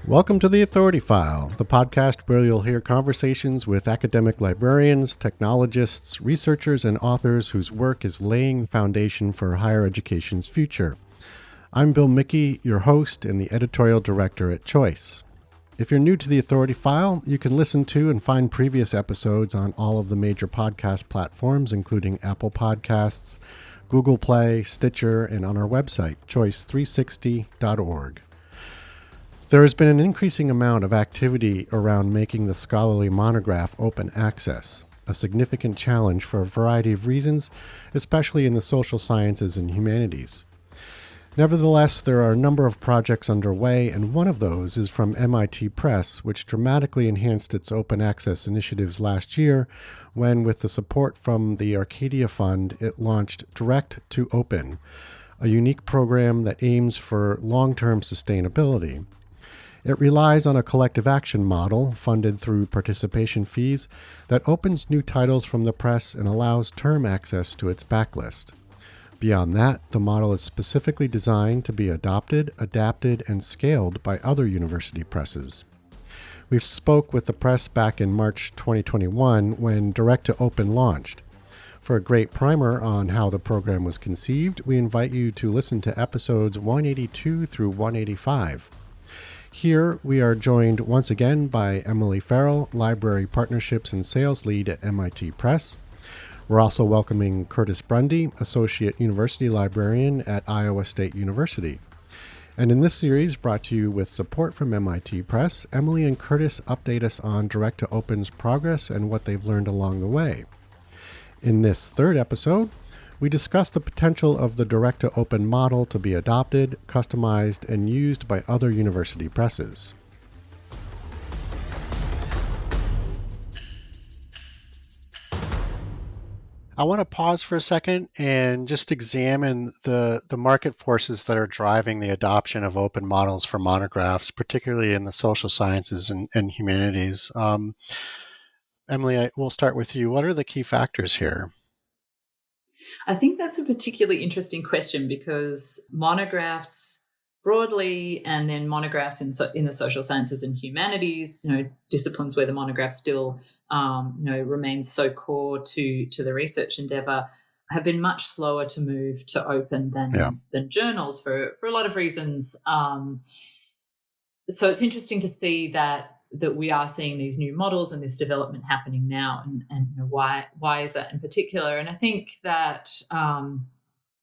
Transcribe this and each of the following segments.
Welcome to The Authority File, the podcast where you'll hear conversations with academic librarians, technologists, researchers, and authors whose work is laying the foundation for higher education's future. I'm Bill Mickey, your host and the editorial director at Choice. If you're new to The Authority File, you can listen to and find previous episodes on all of the major podcast platforms, including Apple Podcasts, Google Play, Stitcher, and on our website, choice360.org. There has been an increasing amount of activity around making the scholarly monograph open access, a significant challenge for a variety of reasons, especially in the social sciences and humanities. Nevertheless, there are a number of projects underway, and one of those is from MIT Press, which dramatically enhanced its open access initiatives last year when, with the support from the Arcadia Fund, it launched Direct to Open, a unique program that aims for long-term sustainability. It relies on a collective action model funded through participation fees that opens new titles from the press and allows term access to its backlist. Beyond that, the model is specifically designed to be adopted, adapted, and scaled by other university presses. We spoke with the press back in March 2021 when Direct to Open launched. For a great primer on how the program was conceived, we invite you to listen to episodes 182 through 185. Here, we are joined once again by Emily Farrell, Library Partnerships and Sales Lead at MIT Press. We're also welcoming Curtis Brundy, Associate University Librarian at Iowa State University. And in this series, brought to you with support from MIT Press, Emily and Curtis update us on Direct to Open's progress and what they've learned along the way. In this third episode, we discuss the potential of the Direct to Open model to be adopted, customized, and used by other university presses. I want to pause for a second and just examine the market forces that are driving the adoption of open models for monographs, particularly in the social sciences and humanities. Emily, we'll start with you. What are the key factors here? I think that's a particularly interesting question because monographs broadly and then monographs in the social sciences and humanities, disciplines where the monograph still remains so core to the research endeavor, have been much slower to move to open than journals for a lot of reasons. So it's interesting to see that we are seeing these new models and this development happening now, and why is that in particular? And I think that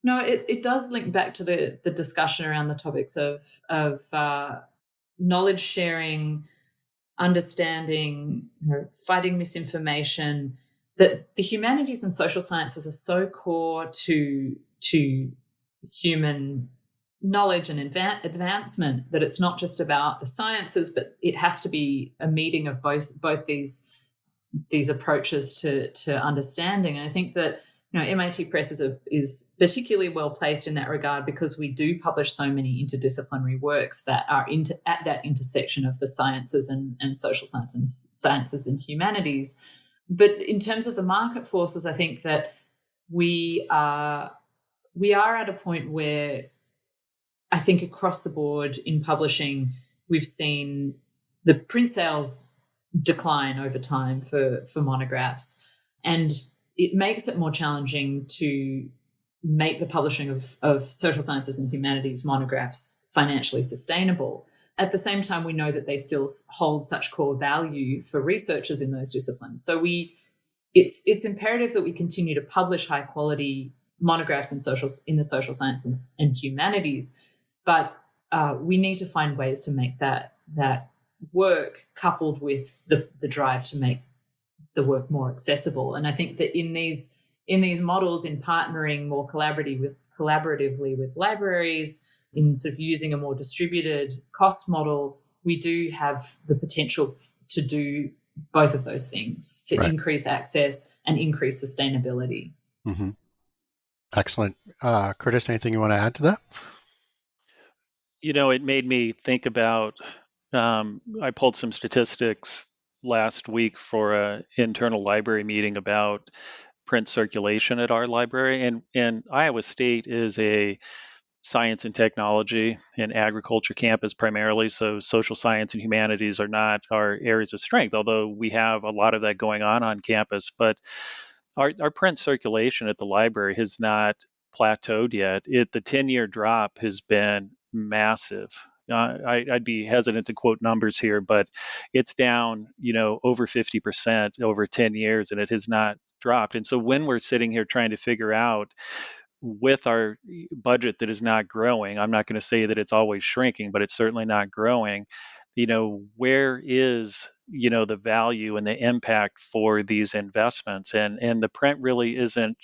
it does link back to the discussion around the topics of knowledge sharing, understanding, fighting misinformation. That the humanities and social sciences are so core to human knowledge and advancement that it's not just about the sciences, but it has to be a meeting of both these approaches to understanding. And I think that MIT Press is particularly well placed in that regard because we do publish so many interdisciplinary works that are at that intersection of the sciences and social sciences and humanities. But in terms of the market forces, I think that we are at a point where I think across the board in publishing, we've seen the print sales decline over time for monographs, and it makes it more challenging to make the publishing of social sciences and humanities monographs financially sustainable. At the same time, we know that they still hold such core value for researchers in those disciplines. So it's imperative that we continue to publish high quality monographs in the social sciences and humanities. But we need to find ways to make that work coupled with the drive to make the work more accessible. And I think that in these models, in partnering more collaboratively with libraries, in sort of using a more distributed cost model, we do have the potential to do both of those things, to increase access and increase sustainability. Mm-hmm. Excellent. Curtis, anything you want to add to that? It made me think about, I pulled some statistics last week for an internal library meeting about print circulation at our library. And Iowa State is a science and technology and agriculture campus primarily. So social science and humanities are not our areas of strength, although we have a lot of that going on campus. But our print circulation at the library has not plateaued yet. The 10-year drop has been massive. I'd be hesitant to quote numbers here, but it's down, over 50% over 10 years, and it has not dropped. And so when we're sitting here trying to figure out with our budget that is not growing, I'm not going to say that it's always shrinking, but it's certainly not growing. Where is, the value and the impact for these investments? And the print really isn't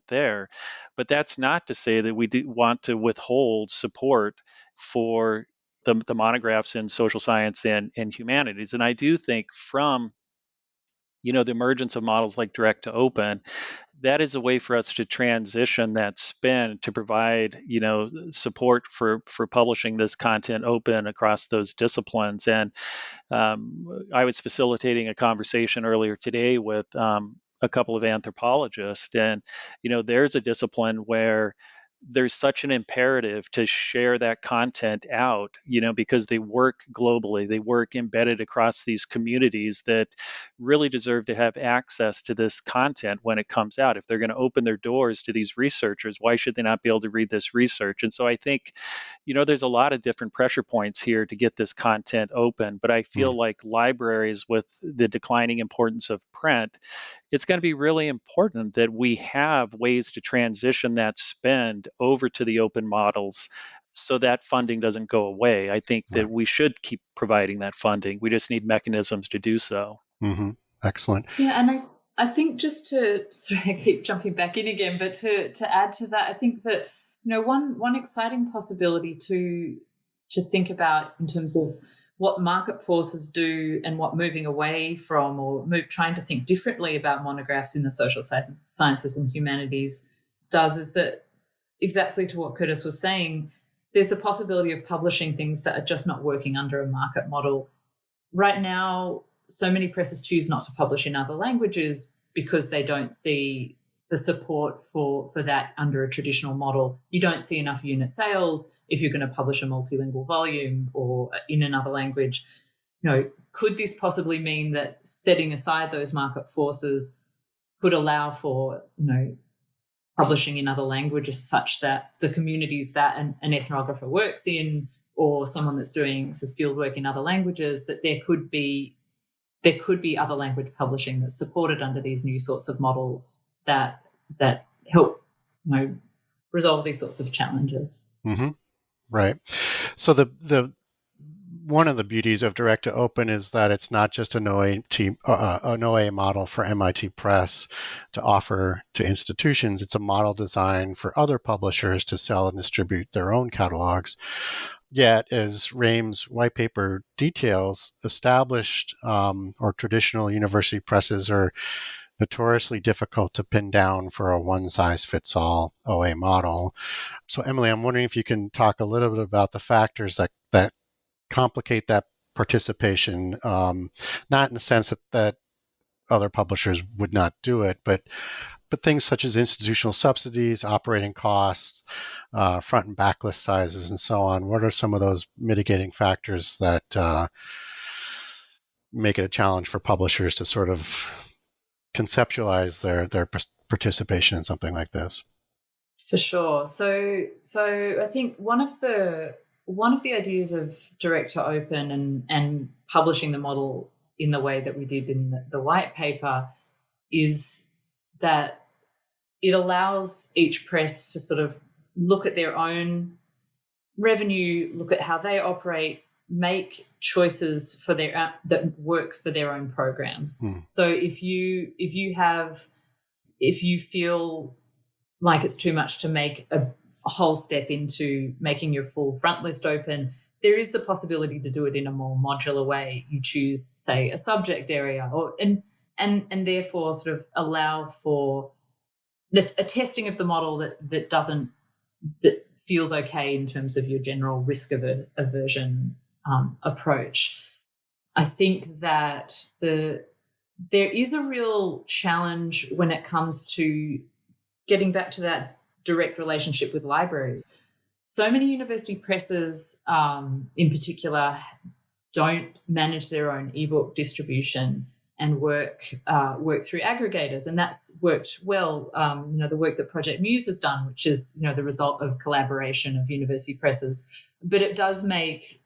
there. But that's not to say that we do want to withhold support for the monographs in social science and humanities. And I do think from the emergence of models like direct to open, that is a way for us to transition that spend to provide support for publishing this content open across those disciplines. And I was facilitating a conversation earlier today with a couple of anthropologists, and there's a discipline where there's such an imperative to share that content out, because they work globally, they work embedded across these communities that really deserve to have access to this content when it comes out. If they're going to open their doors to these researchers, why should they not be able to read this research? And so I think, there's a lot of different pressure points here to get this content open. But I feel like libraries, with the declining importance of print, it's going to be really important that we have ways to transition that spend over to the open models so that funding doesn't go away. I think that we should keep providing that funding. We just need mechanisms to do so. Mm-hmm. Excellent. Yeah, and I think just sorry, I keep jumping back in again, but to add to that, I think that one exciting possibility to think about in terms of what market forces do and what moving away from or trying to think differently about monographs in the social sciences and humanities does is that, exactly to what Curtis was saying, there's the possibility of publishing things that are just not working under a market model. Right now, so many presses choose not to publish in other languages because they don't see the support for that under a traditional model. You don't see enough unit sales if you're going to publish a multilingual volume or in another language. Could this possibly mean that setting aside those market forces could allow for, publishing in other languages such that the communities that an ethnographer works in, or someone that's doing sort of field work in other languages, that there could be other language publishing that's supported under these new sorts of models that help resolve these sorts of challenges. Mm-hmm. Right. So the one of the beauties of direct to open is that it's not just an OA model for MIT Press to offer to institutions. It's a model designed for other publishers to sell and distribute their own catalogs. Yet, as Rame's white paper details, established or traditional university presses are notoriously difficult to pin down for a one-size-fits-all OA model. So, Emily, I'm wondering if you can talk a little bit about the factors that complicate that participation, not in the sense that other publishers would not do it, but things such as institutional subsidies, operating costs, front and backlist sizes, and so on. What are some of those mitigating factors that make it a challenge for publishers to sort of conceptualize their participation in something like this? For sure. So I think one of the ideas of direct to open and publishing the model in the way that we did in the white paper is that it allows each press to sort of look at their own revenue, look at how they operate, make choices for that work for their own programs. So if you feel like it's too much to make a whole step into making your full front list open, there is the possibility to do it in a more modular way. You choose, say, a subject area, and therefore sort of allow for a testing of the model that feels okay in terms of your general risk aversion approach. I think that there is a real challenge when it comes to getting back to that direct relationship with libraries. so many university presses, in particular, don't manage their own ebook distribution and work through aggregators, and that's worked well. The work that Project Muse has done, which is the result of collaboration of university presses, but it does make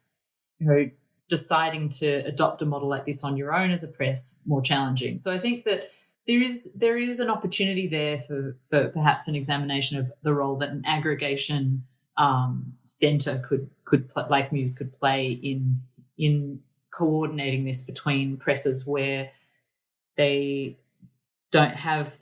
deciding to adopt a model like this on your own as a press more challenging. So I think that there is an opportunity there for perhaps an examination of the role that an aggregation center could like Muse could play in coordinating this between presses where they don't manage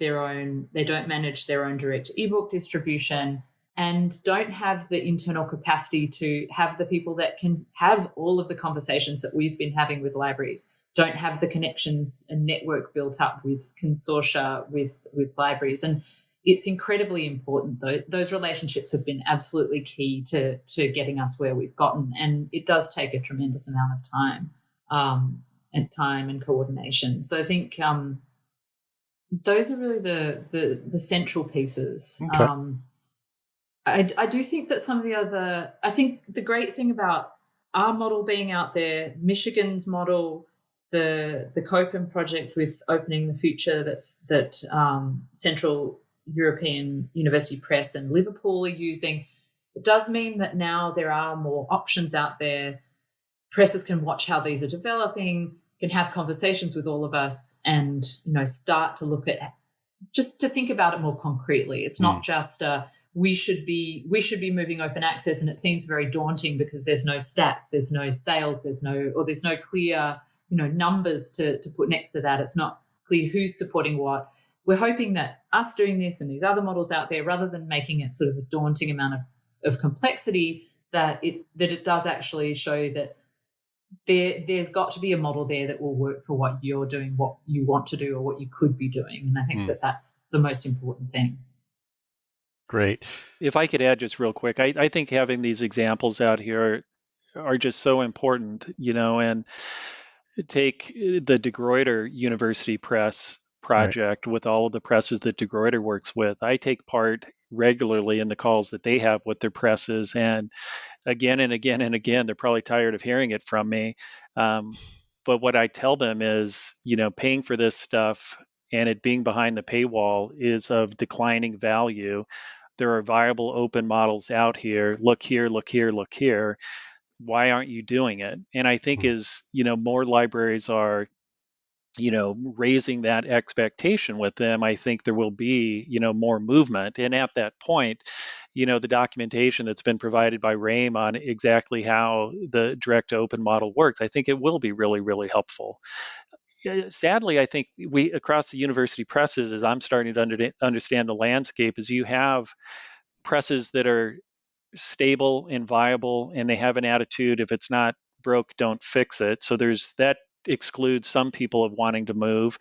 their own direct ebook distribution and don't have the internal capacity to have the people that can have all of the conversations that we've been having with libraries, don't have the connections and network built up with consortia with libraries. And it's incredibly important, though. Those relationships have been absolutely key to getting us where we've gotten. And it does take a tremendous amount of time and coordination. So I think those are really the central pieces. Okay. I do think that some of I think the great thing about our model being out there, Michigan's model, the Copen project with Opening the Future that Central European University Press and Liverpool are using, it does mean that now there are more options out there. Presses can watch how these are developing, can have conversations with all of us, and start to look at, just to think about it more concretely. It's not just we should be moving open access, and it seems very daunting because there's no stats, there's no sales, there's no clear numbers to put next to that. It's not clear who's supporting what. We're hoping that us doing this and these other models out there, rather than making it sort of a daunting amount of complexity, that it does actually show that there's got to be a model there that will work for what you're doing, what you want to do, or what you could be doing. And I think that's the most important thing. Great. If I could add just real quick, I think having these examples out here are just so important, and take the De Gruyter University Press project with all of the presses that De Gruyter works with. I take part regularly in the calls that they have with their presses, and again and again and again, they're probably tired of hearing it from me. But what I tell them is, paying for this stuff and it being behind the paywall is of declining value. There are viable open models out here. Look here, look here, look here. Why aren't you doing it? And I think as, more libraries are, raising that expectation with them, I think there will be, more movement. And at that point, the documentation that's been provided by RAIM on exactly how the direct to open model works, I think it will be really, really helpful. Sadly, I think we across the university presses, as I'm starting to understand the landscape, is you have presses that are stable and viable, and they have an attitude, if it's not broke, don't fix it. So there's that excludes some people of wanting to move.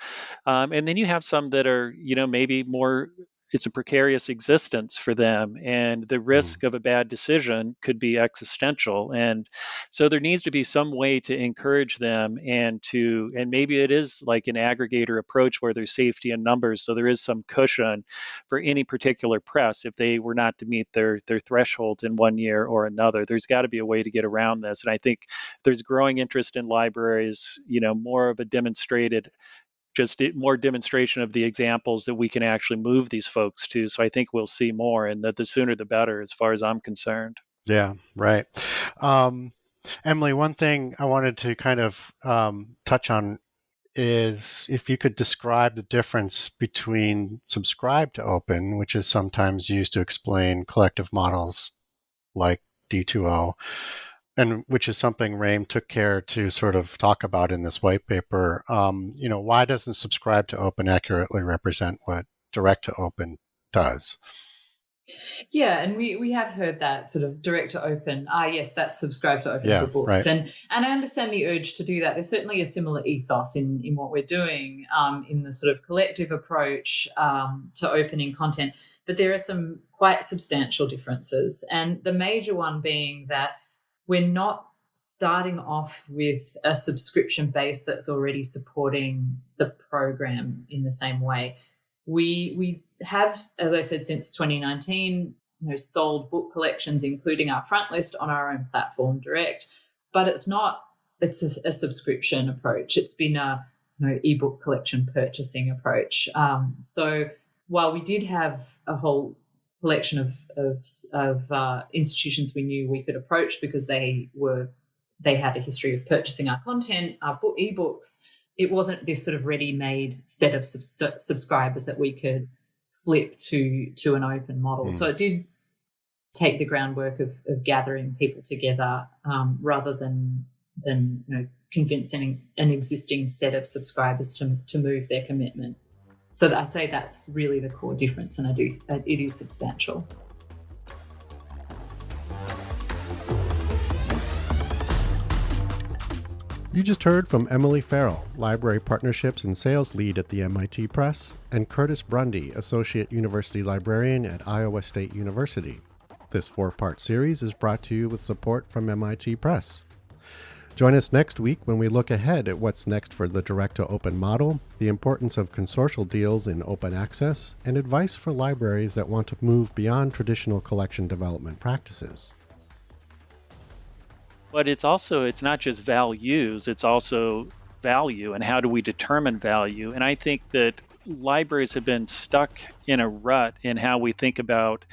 And then you have some that are, maybe more, it's a precarious existence for them, and the risk of a bad decision could be existential. And so there needs to be some way to encourage them and maybe it is like an aggregator approach where there's safety in numbers. So there is some cushion for any particular press if they were not to meet their threshold in one year or another. There's got to be a way to get around this. And I think there's growing interest in libraries, more of a more demonstration of the examples that we can actually move these folks to. So I think we'll see more, and that the sooner the better, as far as I'm concerned. Yeah, right. Emily, one thing I wanted to kind of touch on is if you could describe the difference between subscribe to open, which is sometimes used to explain collective models like D2O, and which is something RAIM took care to sort of talk about in this white paper. Why doesn't subscribe to open accurately represent what direct to open does? Yeah, and we have heard that sort of direct to open. Yes, that's subscribe to open for books. Right. And I understand the urge to do that. There's certainly a similar ethos in what we're doing in the sort of collective approach to opening content. But there are some quite substantial differences. And the major one being that we're not starting off with a subscription base that's already supporting the program in the same way. We have, as I said, since 2019, sold book collections, including our front list, on our own platform direct. But it's a subscription approach. It's been a ebook collection purchasing approach. So while we did have a whole collection of institutions we knew we could approach because they had a history of purchasing our content, our ebooks, it wasn't this sort of ready-made set of subscribers that we could flip to an open model. So it did take the groundwork of gathering people together rather than convincing an existing set of subscribers to move their commitment. So I'd say that's really the core difference, and it is substantial. You just heard from Emily Farrell, Library Partnerships and Sales Lead at the MIT Press, and Curtis Brundy, Associate University Librarian at Iowa State University. This 4-part series is brought to you with support from MIT Press. Join us next week when we look ahead at what's next for the direct-to-open model, the importance of consortial deals in open access, and advice for libraries that want to move beyond traditional collection development practices. But it's not just values, it's also value, and how do we determine value? And I think that libraries have been stuck in a rut in how we think about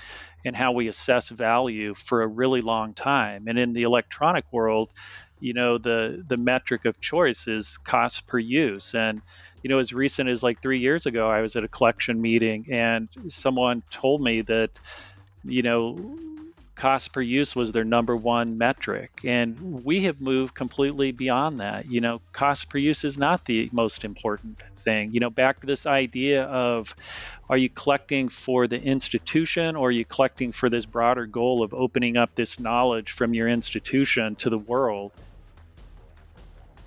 and how we assess value for a really long time. And in the electronic world, the metric of choice is cost per use. And, as recent as like 3 years ago, I was at a collection meeting and someone told me that, cost per use was their number one metric. And we have moved completely beyond that. Cost per use is not the most important thing. Back to this idea of, are you collecting for the institution, or are you collecting for this broader goal of opening up this knowledge from your institution to the world?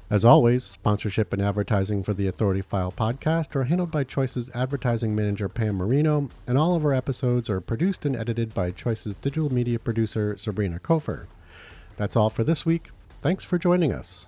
As always, sponsorship and advertising for the Authority File podcast are handled by Choice's advertising manager, Pam Marino, and all of our episodes are produced and edited by Choice's digital media producer, Sabrina Kofer. That's all for this week. Thanks for joining us.